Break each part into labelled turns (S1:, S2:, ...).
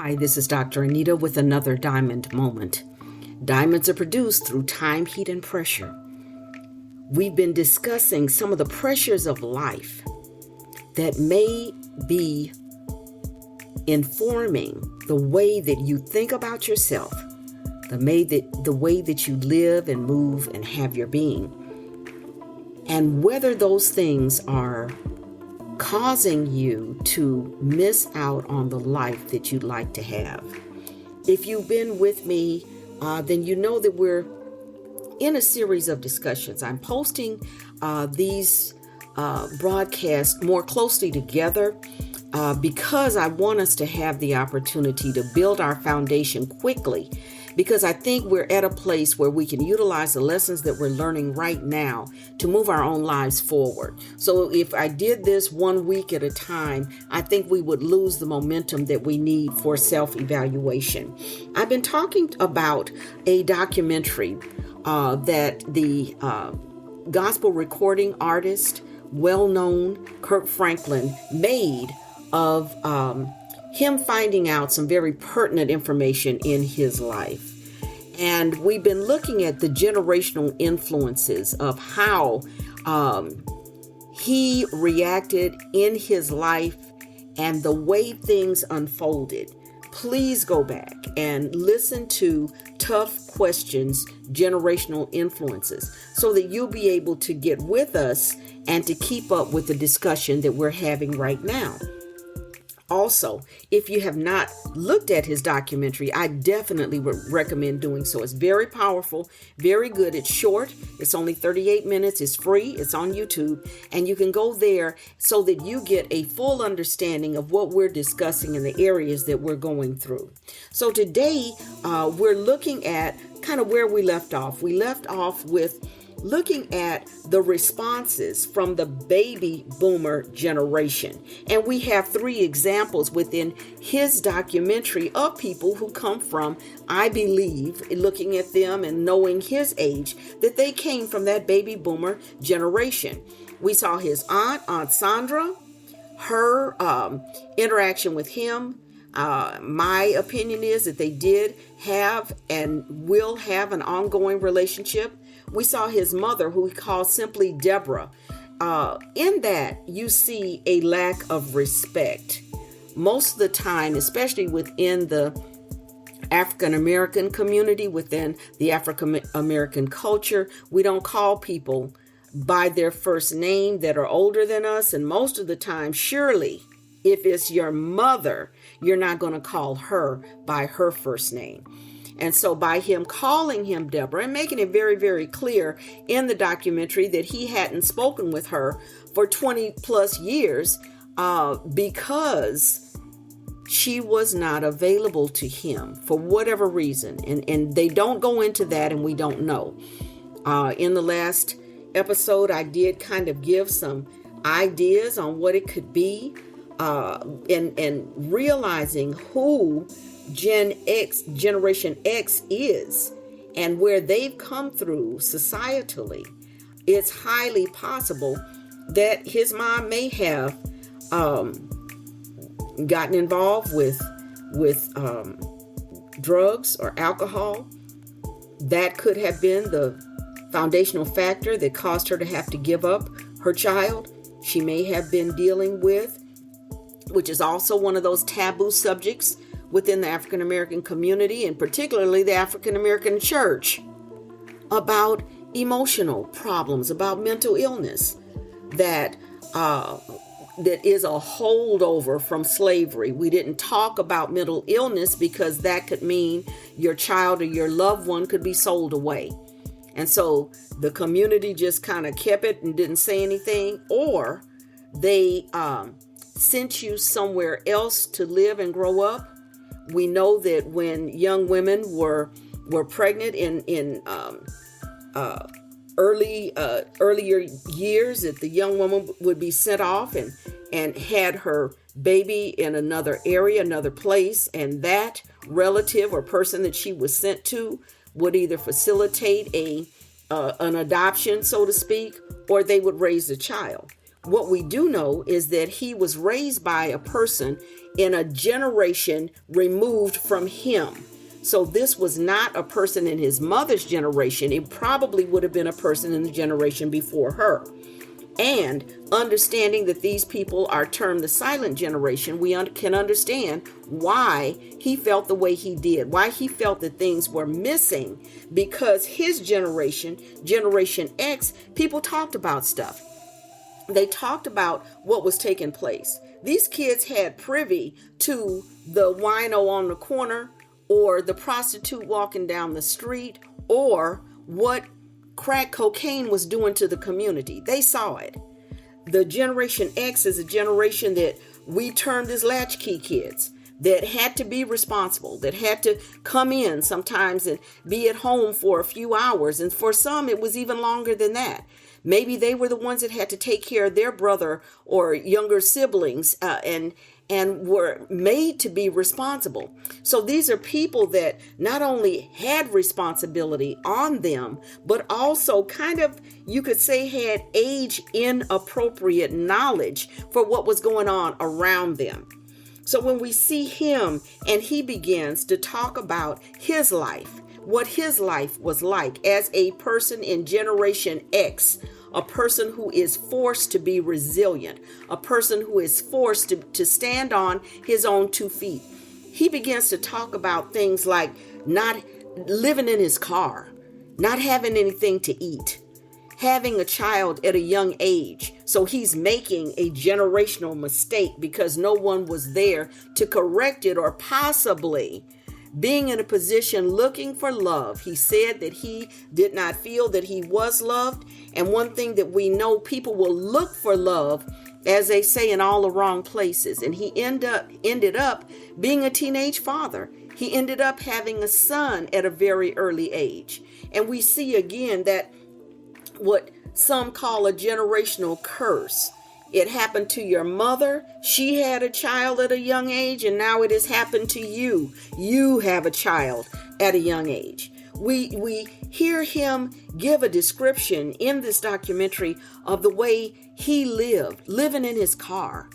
S1: Hi, this is Dr. Anita with another Diamond Moment. Diamonds are produced through time, heat, and pressure. We've been discussing some of the pressures of life that may be informing the way that you think about yourself, the way that you live and move and have your being, and whether those things are causing you to miss out on the life that you'd like to have. If you've been with me, then you know that we're in a series of discussions. I'm posting these broadcasts more closely together because I want us to have the opportunity to build our foundation quickly, because I think we're at a place where we can utilize the lessons that we're learning right now to move our own lives forward. So if I did this 1 week at a time, I think we would lose the momentum that we need for self-evaluation. I've been talking about a documentary that the gospel recording artist, well-known Kirk Franklin, made of him finding out some very pertinent information in his life. And we've been looking at the generational influences of how he reacted in his life and the way things unfolded. Please go back and listen to Tough Questions, Generational Influences, so that you'll be able to get with us and to keep up with the discussion that we're having right now. Also, if you have not looked at his documentary, I definitely would recommend doing so. It's very powerful, very good. It's short. It's only 38 minutes. It's free. It's on YouTube. And you can go there so that you get a full understanding of what we're discussing in the areas that we're going through. So today, we're looking at kind of where we left off. We left off with looking at the responses from the baby boomer generation. And we have 3 examples within his documentary of people who come from, I believe, looking at them and knowing his age, that they came from that baby boomer generation. We saw his Aunt Sandra, her interaction with him. My opinion is that they did have and will have an ongoing relationship. We saw his mother, who he calls simply Deborah. In that, you see a lack of respect. Most of the time, especially within the African American community, within the African American culture, we don't call people by their first name that are older than us. And most of the time, surely, if it's your mother, you're not going to call her by her first name. And so by him calling him Deborah and making it very, very clear in the documentary that he hadn't spoken with her for 20 plus years because she was not available to him for whatever reason. And they don't go into that, and we don't know. In the last episode, I did kind of give some ideas on what it could be, and realizing who Generation X is and where they've come through societally. It's highly possible that his mom may have gotten involved with drugs or alcohol. That could have been the foundational factor that caused her to have to give up her child. She may have been dealing with, which is also one of those taboo subjects within the African American community, and particularly the African American church, about emotional problems, about mental illness that is a holdover from slavery. We didn't talk about mental illness because that could mean your child or your loved one could be sold away. And so the community just kind of kept it and didn't say anything, or they sent you somewhere else to live and grow up. We know that when young women were pregnant in earlier years, that the young woman would be sent off and had her baby in another area, another place, and that relative or person that she was sent to would either facilitate an adoption, so to speak, or they would raise the child. What we do know is that he was raised by a person in a generation removed from him. So this was not a person in his mother's generation. It probably would have been a person in the generation before her. And understanding that these people are termed the silent generation, we can understand why he felt the way he did, why he felt that things were missing, because his generation, Generation X, people talked about stuff. They talked about what was taking place. These kids had privy to the wino on the corner, or the prostitute walking down the street, or what crack cocaine was doing to the community. They saw it. The Generation X is a generation that we termed as latchkey kids, that had to be responsible, that had to come in sometimes and be at home for a few hours. And for some, it was even longer than that. Maybe they were the ones that had to take care of their brother or younger siblings and were made to be responsible. So these are people that not only had responsibility on them, but also kind of, you could say, had age inappropriate knowledge for what was going on around them. So when we see him and he begins to talk about his life, what his life was like as a person in Generation X, a person who is forced to be resilient, a person who is forced to stand on his own 2 feet. He begins to talk about things like not living in his car, not having anything to eat, having a child at a young age. So he's making a generational mistake because no one was there to correct it, or possibly being in a position looking for love. He said that he did not feel that he was loved. And one thing that we know, people will look for love, as they say, in all the wrong places. And he ended up being a teenage father. He ended up having a son at a very early age. And we see again that what some call a generational curse. It happened to your mother. She had a child at a young age, and now it has happened to you. You have a child at a young age. We hear him give a description in this documentary of the way he lived, living in his car.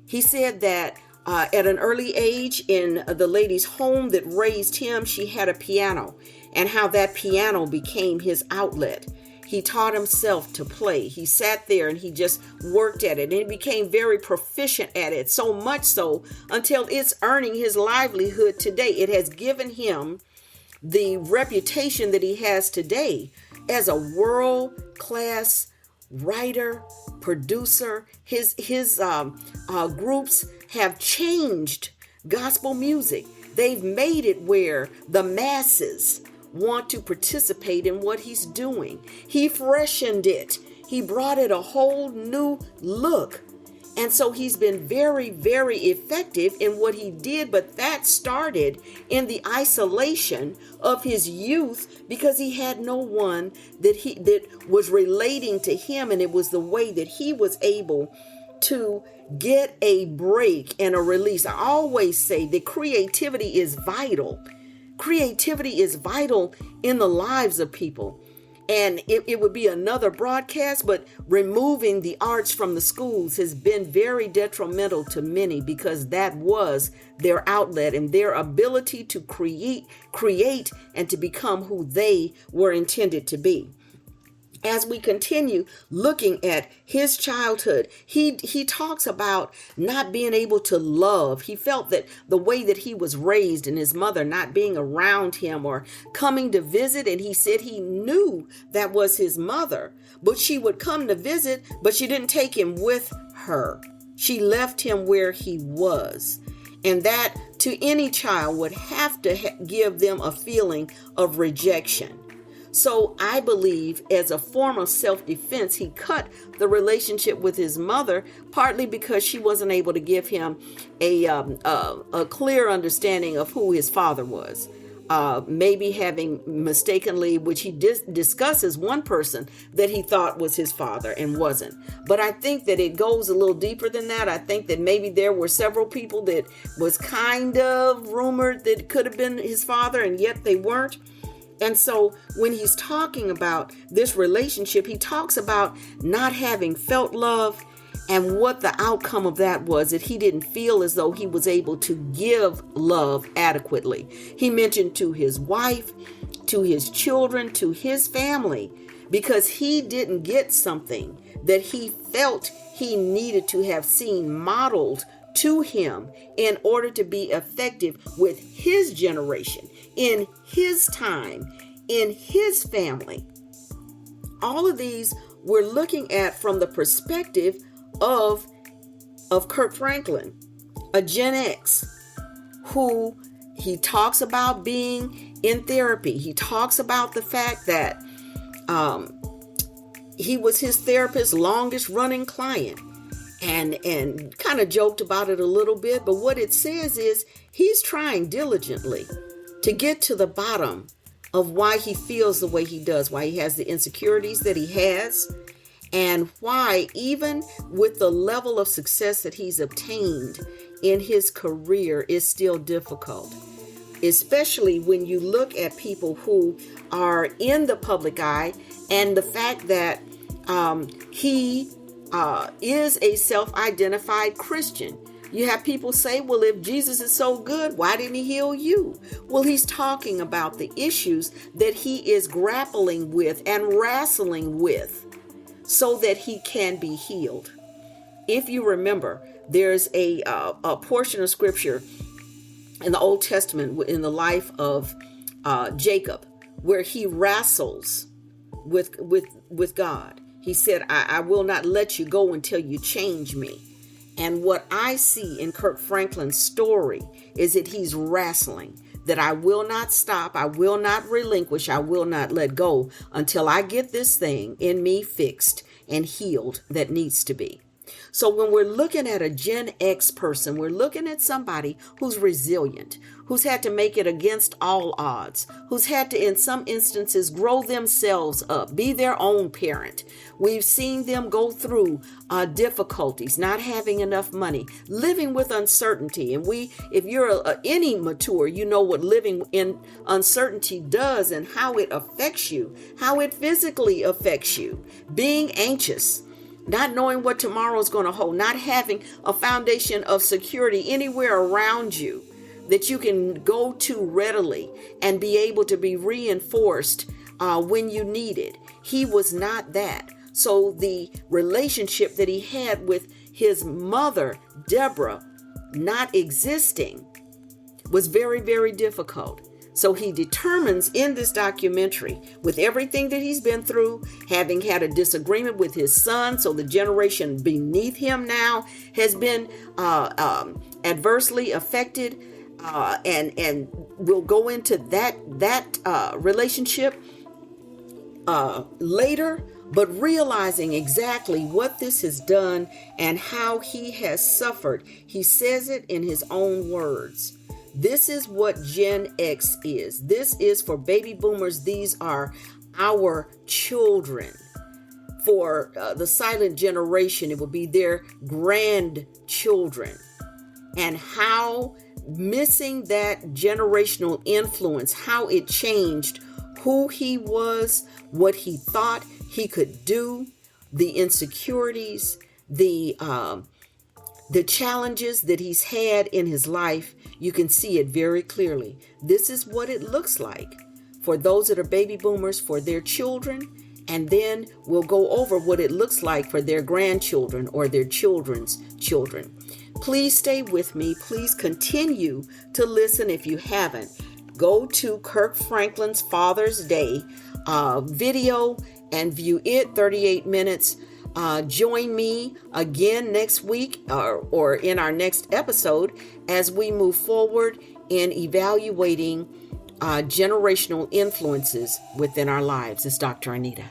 S1: He said that at an early age, in the lady's home that raised him, she had a piano, and how that piano became his outlet. He taught himself to play. He sat there and he just worked at it, and he became very proficient at it, so much so until it's earning his livelihood today. It has given him the reputation that he has today as a world-class writer, producer. His groups have changed gospel music. They've made it where the masses want to participate in what he's doing. He freshened it. He brought it a whole new look. And so he's been very, very effective in what he did. But that started in the isolation of his youth, because he had no one that was relating to him. And it was the way that he was able to get a break and a release. I always say that creativity is vital. Creativity is vital in the lives of people. And it would be another broadcast, but removing the arts from the schools has been very detrimental to many, because that was their outlet and their ability to create and to become who they were intended to be. As we continue looking at his childhood, he talks about not being able to love. He felt that the way that he was raised and his mother not being around him or coming to visit, and he said he knew that was his mother, but she would come to visit, but she didn't take him with her. She left him where he was. And that to any child would have to give them a feeling of rejection. So I believe as a form of self-defense, he cut the relationship with his mother, partly because she wasn't able to give him a clear understanding of who his father was. Maybe having mistakenly, which he discusses, one person that he thought was his father and wasn't. But I think that it goes a little deeper than that. I think that maybe there were several people that was kind of rumored that it could have been his father, and yet they weren't. And so when he's talking about this relationship, he talks about not having felt love And what the outcome of that was that he didn't feel as though he was able to give love adequately. He mentioned to his wife, to his children, to his family, because he didn't get something that he felt he needed to have seen modeled to him in order to be effective with his generation, in his time, in his family. All of these we're looking at from the perspective of Kirk Franklin, a Gen X, who he talks about being in therapy. He talks about the fact that he was his therapist's longest running client, and kind of joked about it a little bit. But what it says is he's trying diligently to get to the bottom of why he feels the way he does, why he has the insecurities that he has, and why even with the level of success that he's obtained in his career is still difficult. Especially when you look at people who are in the public eye, and the fact that he is a self-identified Christian. You have people say, well, if Jesus is so good, why didn't he heal you? Well, he's talking about the issues that he is grappling with and wrestling with so that he can be healed. If you remember, there's a portion of scripture in the Old Testament in the life of Jacob where he wrestles with God. He said, I will not let you go until you change me. And what I see in Kirk Franklin's story is that he's wrestling, that I will not stop, I will not relinquish, I will not let go until I get this thing in me fixed and healed that needs to be. So when we're looking at a Gen X person, we're looking at somebody who's resilient, who's had to make it against all odds, who's had to, in some instances, grow themselves up, be their own parent. We've seen them go through difficulties, not having enough money, living with uncertainty. And if you're any mature, you know what living in uncertainty does and how it affects you, how it physically affects you, being anxious, not knowing what tomorrow is going to hold, not having a foundation of security anywhere around you that you can go to readily and be able to be reinforced when you need it. He was not that. So the relationship that he had with his mother, Deborah, not existing, was very, very difficult. So he determines in this documentary, with everything that he's been through, having had a disagreement with his son, so the generation beneath him now has been adversely affected, and we'll go into that relationship later, but realizing exactly what this has done and how he has suffered. He says it in his own words. This is what Gen X is. This is for baby boomers. These are our children. For the silent generation, it will be their grandchildren. And how missing that generational influence, how it changed who he was, what he thought he could do, the insecurities, the challenges that he's had in his life. You can see it very clearly. This is what it looks like for those that are baby boomers, for their children, and then we'll go over what it looks like for their grandchildren or their children's children. Please stay with me. Please continue to listen if you haven't. Go to Kirk Franklin's Father's Day video and view it, 38 minutes. Join me again next week or in our next episode as we move forward in evaluating generational influences within our lives. It's Dr. Anita.